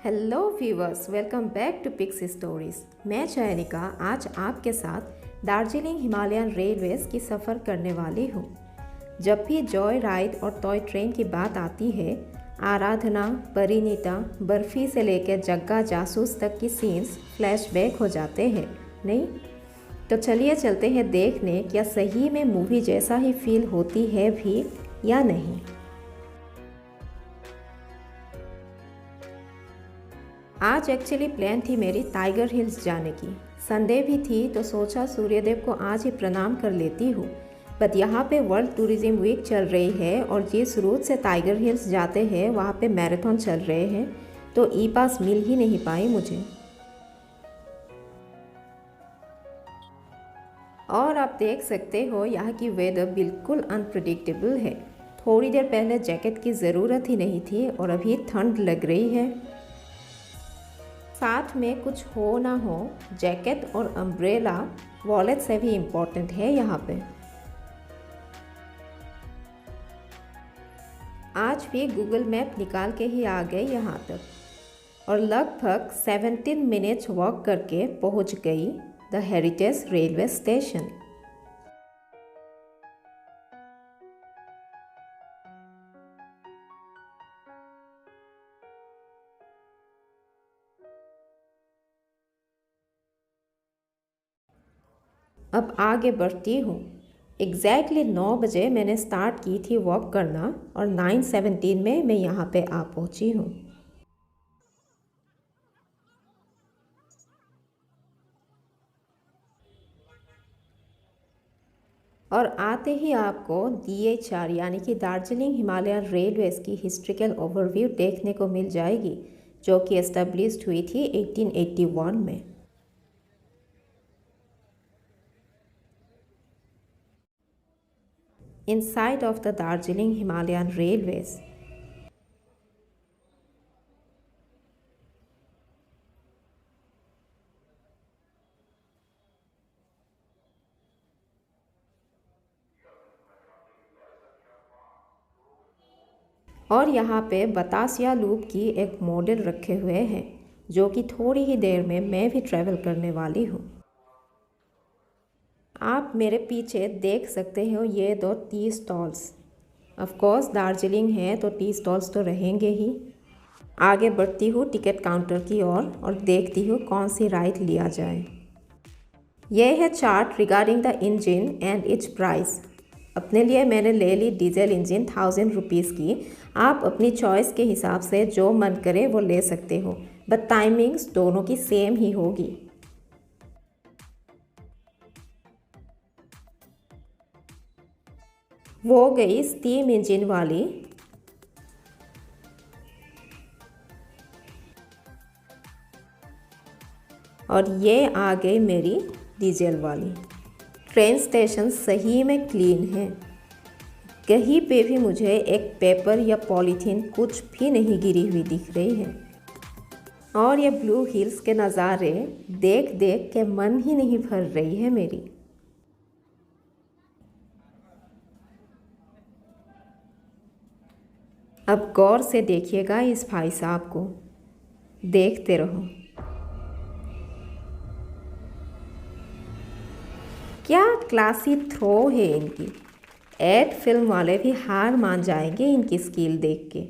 Hello viewers, welcome back to pics stories. मैं चयनिका आज आपके साथ दार्जिलिंग हिमालयन रेलवेज की सफ़र करने वाली हूँ। जब भी जॉय राइड और टॉय ट्रेन की बात आती है, आराधना, परिणीता, बर्फ़ी से लेकर जग्गा जासूस तक की सीन्स फ्लैशबैक हो जाते हैं, नहीं? तो चलिए चलते हैं देखने क्या सही में मूवी जैसा ही फील होती है भी या नहीं। आज एक्चुअली प्लान थी मेरी टाइगर हिल्स जाने की। संडे भी थी तो सोचा सूर्यदेव को आज ही प्रणाम कर लेती हूँ। बट यहाँ पे वर्ल्ड टूरिज्म वीक चल रही है और जिस रूट से टाइगर हिल्स जाते हैं वहाँ पे मैराथन चल रहे हैं, तो ई पास मिल ही नहीं पाई मुझे। और आप देख सकते हो यहाँ की वेदर बिल्कुल अनप्रिडिक्टेबल है। थोड़ी देर पहले जैकेट की ज़रूरत ही नहीं थी और अभी ठंड लग रही है। साथ में कुछ हो ना हो, जैकेट और अम्ब्रेला वॉलेट से भी इम्पोर्टेंट है यहाँ पे। आज भी गूगल मैप निकाल के ही आ गए यहाँ तक और लगभग 17 मिनट्स वॉक करके पहुँच गई द हेरिटेज रेलवे स्टेशन। अब आगे बढ़ती हूँ। एग्जैक्टली 9 बजे मैंने स्टार्ट की थी वॉक करना और 9:17 में मैं यहाँ पे आ पहुँची हूँ। और आते ही आपको DHR यानी कि दार्जिलिंग हिमालयन रेलवेज की हिस्ट्रिकल ओवरव्यू देखने को मिल जाएगी, जो कि एस्टेब्लिश्ड हुई थी 1881 में। Inside of the Darjeeling Himalayan Railways. और यहाँ पे बतासिया लूप की एक मॉडल रखे हुए हैं, जो कि थोड़ी ही देर में मैं भी ट्रैवल करने वाली हूँ। आप मेरे पीछे देख सकते हो ये दो टी स्टॉल्स। ऑफकोर्स दार्जिलिंग है तो टी स्टॉल्स तो रहेंगे ही। आगे बढ़ती हूँ टिकट काउंटर की ओर और देखती हूँ कौन सी राइड लिया जाए। यह है chart regarding the engine and it's price. अपने लिए मैंने ले ली डीजल इंजन 1000 रुपीज़ की। आप अपनी चॉइस के हिसाब से जो मन करे वो ले सकते हो, बट टाइमिंग्स दोनों की सेम ही होगी। वो गई स्टीम इंजन वाली। और ये आ गई मेरी डीजल वाली। ट्रेन स्टेशन सही में क्लीन है। कहीं पे भी मुझे एक पेपर या पॉलीथीन कुछ भी नहीं गिरी हुई दिख रही है। और ये ब्लू हिल्स के नज़ारे देख देख के मन ही नहीं भर रही है मेरी। अब गौर से देखिएगा इस भाई साहब को, देखते रहो। क्या क्लासी थ्रो है इनकी। एड फिल्म वाले भी हार मान जाएंगे इनकी स्किल देख के।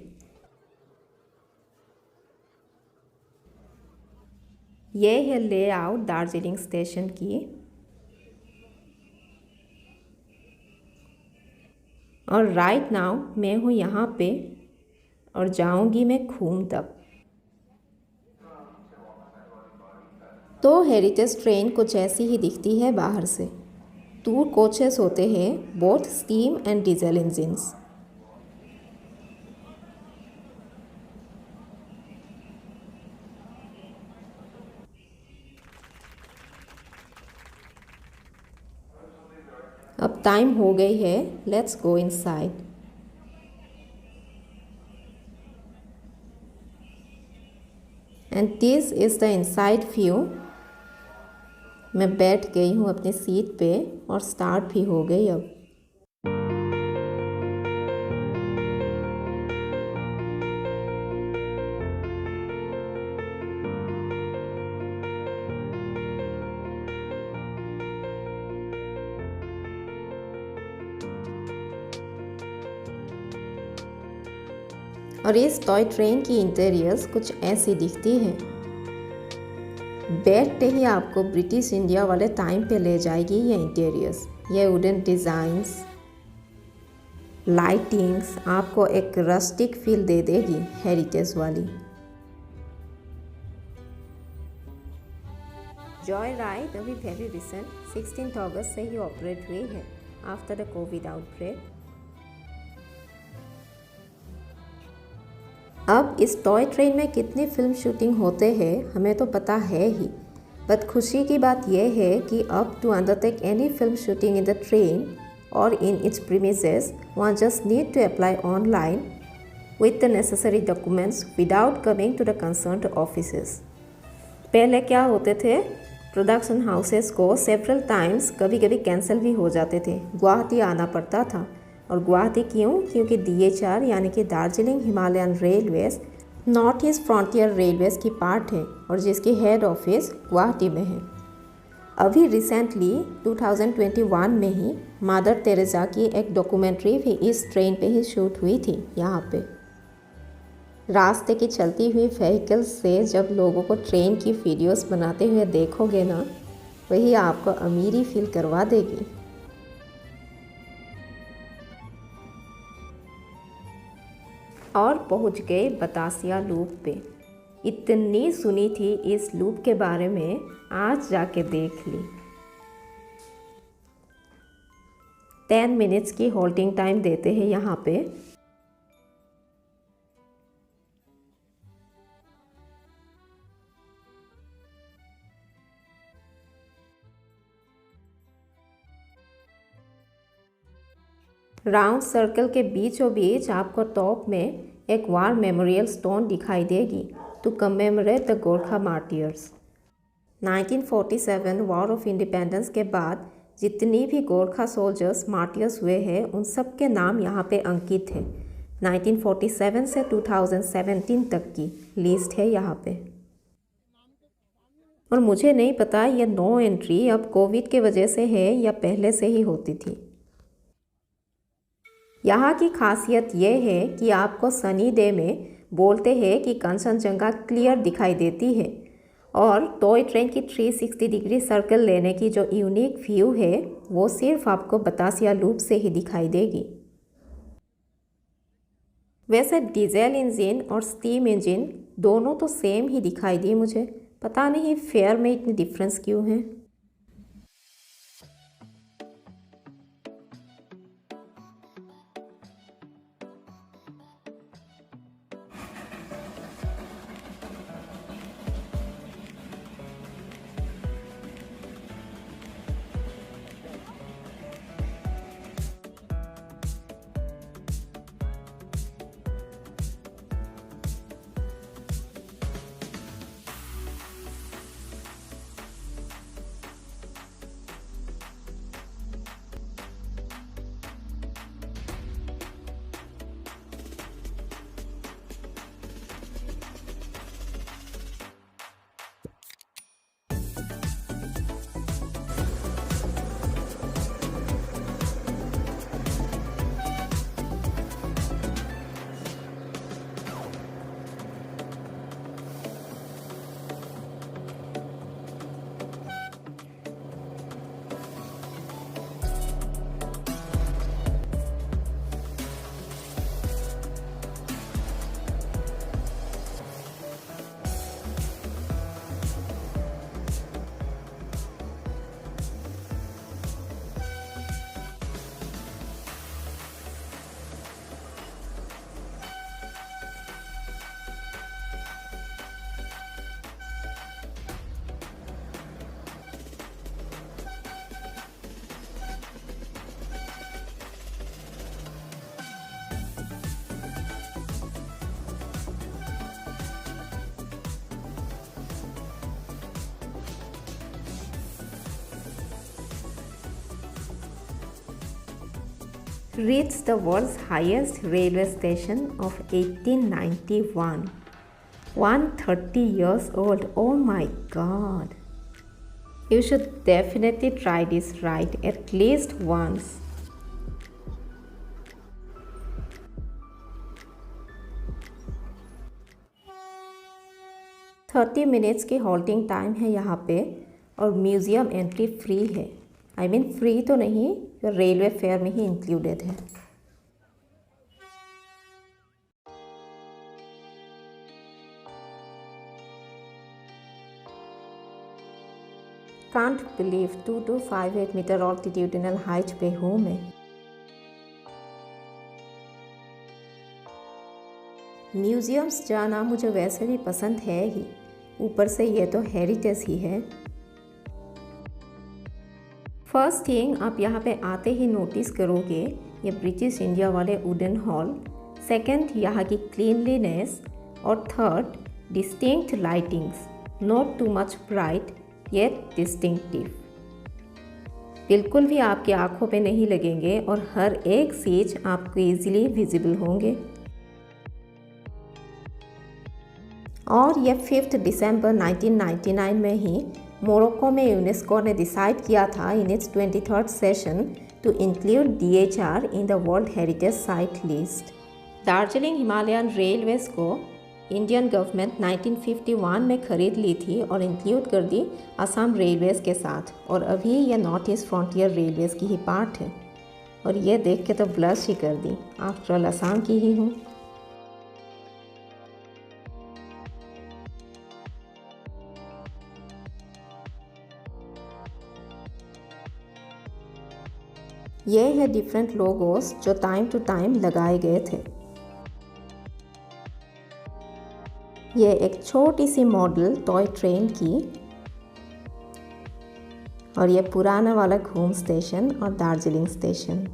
ये है लेआउट दार्जिलिंग स्टेशन की। और राइट नाउ मैं हूँ यहाँ पे और जाऊँगी मैं खूम तक। तो हेरिटेज ट्रेन कुछ ऐसी ही दिखती है बाहर से। 2 कोचेस होते हैं, both steam and diesel engines. अब टाइम हो गई है, let's go inside. And this is the inside view. मैं बैठ गई हूँ अपनी सीट पे और स्टार्ट भी हो गई अब। और इस टॉय ट्रेन की इंटीरियर्स कुछ ऐसी दिखती है। बैठते ही आपको ब्रिटिश इंडिया वाले टाइम पे ले जाएगी ये इंटीरियर्स। ये वुडन डिज़ाइंस, लाइटिंग्स आपको एक रस्टिक फील दे देगी, हेरिटेज वाली। जॉय राइड अभी वेरी रिसेंट 16 अगस्त से ही ऑपरेट हुई है आफ्टर द कोविड आउटब्रेक। अब इस टॉय ट्रेन में कितनी फिल्म शूटिंग होते हैं हमें तो पता है ही, बट खुशी की बात यह है कि अब to undertake any film shooting in the train और in its premises one just need to apply online with the necessary documents without coming to the concerned offices. पहले क्या होते थे, प्रोडक्शन हाउसेस को सेवरल टाइम्स कभी कभी cancel भी हो जाते थे, गुवाहाटी आना पड़ता था। और गुवाहाटी क्यों? क्योंकि DHR यानी कि Darjeeling Himalayan railways north east frontier railways की पार्ट है और जिसकी हेड ऑफिस गुवाहाटी में है। अभी रिसेंटली 2021 में ही मदर टेरेसा की एक डॉक्यूमेंट्री भी इस ट्रेन पे ही शूट हुई थी। यहाँ पे रास्ते की चलती हुई व्हीकल्स से जब लोगों को ट्रेन की वीडियोस बनाते हुए देखोगे ना, वही आपको अमीरी फील करवा देगी। और पहुंच गए बतासिया लूप पे। इतनी सुनी थी इस लूप के बारे में, आज जाके देख ली। 10 मिनट्स की होल्डिंग टाइम देते हैं यहाँ पे। राउंड सर्कल के बीचों बीच आपको टॉप में एक वार मेमोरियल स्टोन दिखाई देगी to commemorate the Gorkha martyrs. 1947 war of independence के बाद जितनी भी गोरखा सोल्जर्स मार्टियर्स हुए हैं उन सब के नाम यहाँ पे अंकित है। 1947 से 2017 तक की लिस्ट है यहाँ पे। और मुझे नहीं पता ये नो एंट्री अब कोविड के वजह से है या पहले से ही होती थी। यहाँ की खासियत यह है कि आपको सनी डे में बोलते हैं कि कंचनजंगा क्लियर दिखाई देती है और टॉय ट्रेन की 360 डिग्री सर्कल लेने की जो यूनिक व्यू है वो सिर्फ आपको बतासिया लूप से ही दिखाई देगी। वैसे डीजल इंजन और स्टीम इंजन दोनों तो सेम ही दिखाई दी मुझे, पता नहीं फेयर में इतनी डिफरेंस क्यों है। Reached the world's highest railway station of 1891. 130 years old. Oh my god. You should definitely try this ride at least once. 30 minutes की हॉल्टिंग टाइम है यहाँ पे और म्यूज़ियम एंट्री फ्री है। आई मीन फ्री तो नहीं, रेलवे फेयर में ही included है। कांट बिलीव 2258 मीटर ऑल्टीट्यूडिनल हाइट पे हूँ मैं। म्यूज़ियम्स जाना मुझे वैसे भी पसंद है ही, ऊपर से ये तो हेरिटेज ही है। फर्स्ट थिंग आप यहाँ पे आते ही नोटिस करोगे ये ब्रिटिश इंडिया वाले वुडन हॉल, सेकंड यहाँ की क्लीनलीनेस और third distinct lightings, not too much bright yet distinctive. बिल्कुल भी आपकी आंखों पे नहीं लगेंगे और हर एक चीज आपको इजीली विजिबल होंगे। और ये 5 दिसंबर 1999 में ही मोरक्को में यूनेस्को ने डिसाइड किया था in its 23rd session to include DHR in the world heritage site list. Darjeeling Himalayan railways को इंडियन गवर्नमेंट 1951 में खरीद ली थी और इंक्लूड कर दी असम रेलवेज के साथ, और अभी ये नॉर्थ ईस्ट फ्रंटियर रेलवेज की ही पार्ट है। और ये देख के तो ब्लश ही कर दी, आफ्टर ऑल असम की ही हूँ। ये है डिफरेंट लोगोस जो टाइम टू टाइम लगाए गए थे। ये एक छोटी सी मॉडल टॉय ट्रेन की, और ये पुराना वाला घूम स्टेशन और दार्जिलिंग स्टेशन।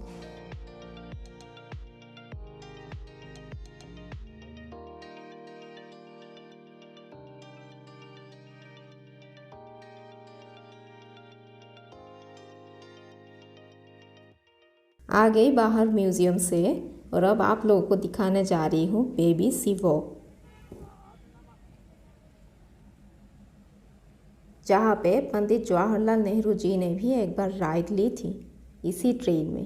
आ गई बाहर म्यूज़ियम से और अब आप लोगों को दिखाने जा रही हूँ बेबी सी वॉक, जहाँ पे पंडित जवाहरलाल नेहरू जी ने भी एक बार राइड ली थी इसी ट्रेन में।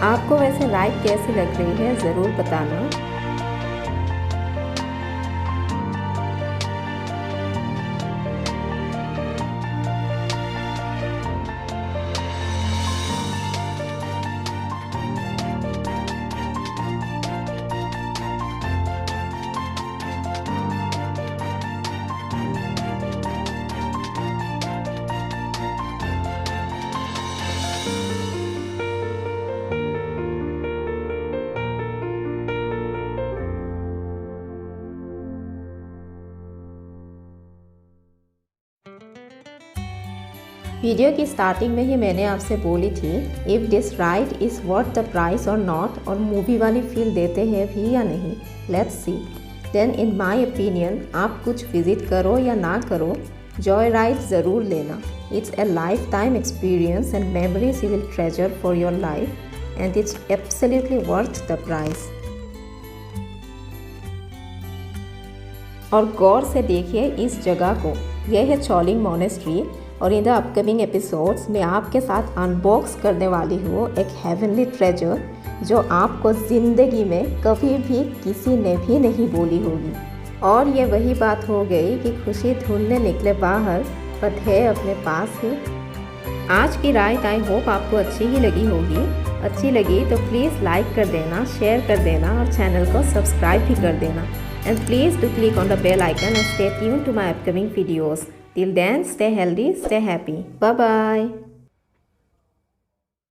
आपको वैसे राइड कैसी लग रही है ज़रूर बताना। वीडियो की स्टार्टिंग में ही मैंने आपसे बोली थी if this ride is worth the price और नॉट, और मूवी वाली फील देते हैं भी या नहीं, let's see. Then in my opinion आप कुछ विजिट करो या ना करो, जॉय राइड ज़रूर लेना। It's a life time experience and memories you will treasure for your life and it's absolutely worth the price. और गौर से देखिए इस जगह को। यह है चोलिंग मोनेस्ट्री और इन द अपकमिंग एपिसोड्स मैं आपके साथ अनबॉक्स करने वाली हूँ एक हेवनली ट्रेजर जो आपको ज़िंदगी में कभी भी किसी ने भी नहीं बोली होगी। और ये वही बात हो गई कि खुशी ढूंढने निकले बाहर पर है अपने पास ही। आज की राइड आई होप आपको अच्छी ही लगी होगी। अच्छी लगी तो प्लीज़ लाइक कर देना, शेयर कर देना और चैनल को सब्सक्राइब भी कर देना। And please do click on the bell icon and stay tuned to my upcoming videos. Till then, stay healthy, stay happy. Bye bye.